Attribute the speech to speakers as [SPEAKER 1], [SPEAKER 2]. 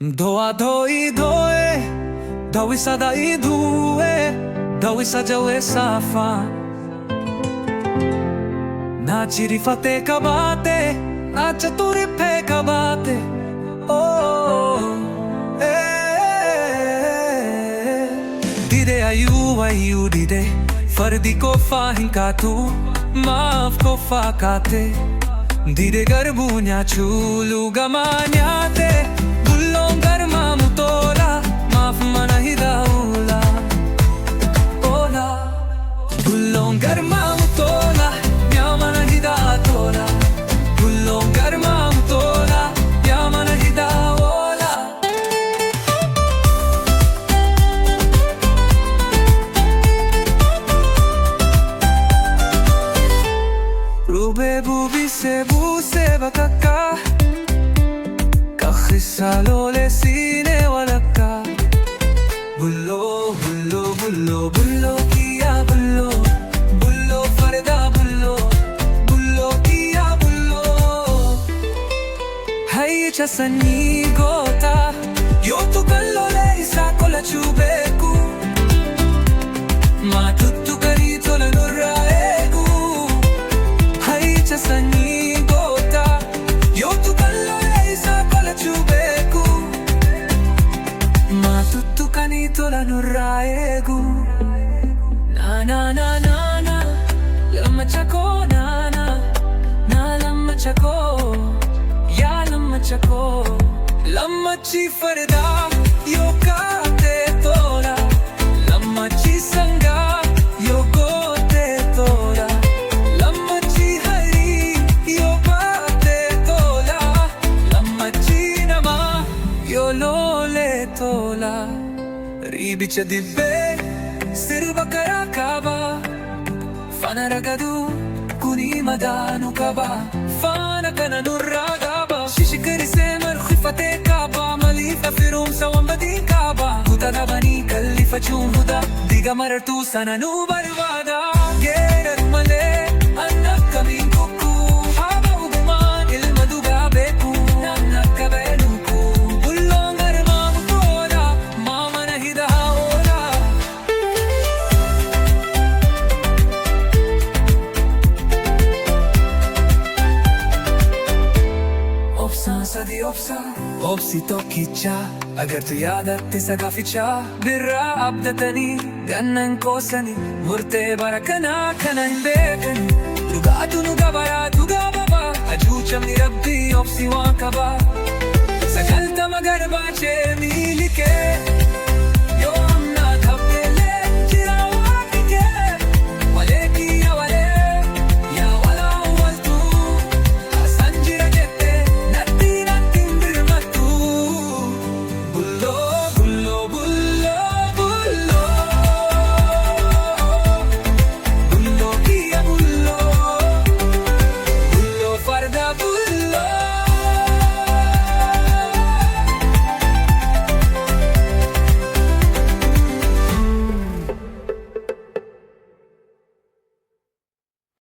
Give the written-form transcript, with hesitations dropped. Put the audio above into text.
[SPEAKER 1] धोआ धोई धोए धोई सदाई धुए धोई सजवे साफा ना चिरी फते कबाते ना चतुरी फे कबाते ओ दिदे आयु दिदे फर्दी को फाहिं का तू माफ को फाकाते दिदे गर्बुnya chulu gamanyate bullong garma mutola maaf manahidaula ola bullong garma mutola ya manahidatola bullong garma mutola ya manahidaola rube bubi se buse bakaka kakhisalo le sine walaka bullo bullo bullo bullo kiya bullo bullo farda bullo bullo kiya bullo hai chasani gota yo tu kallo le isa kola chubeku ma tuttu kari tola nurraegu hai chasani gota yo tu kallo le isa kola chubeku ma tuttu kani tola nurraegu na na na na na lamma chako na na na lamma chako ya lamma chako lamma chi farda yo kate tola lamma chi sanga yo gote tola lamma chi hari yo bate tola lamma chi nama yo lole tola ribic dibbe sirbakara kaba fana ragadu kuni madanu kaba fana kana nurragaba shishikari se markhifate kaba malifa firum sawan badi kaba hutada bani kallifa chumuda diga martu sananu barwada gerar male annaka min kuku haba ubuman ilmaduga beku nannaka benuku bullongar mamutora mamana hidaola opsa sadi opsa opsi tokkicha agar tu yaadatti sagaficha birra abdatani gannan kosani murte barakana kana himbekani lugatu nugabara tugababa ajuchamni rabbi opsi wankaba sakalta magarbache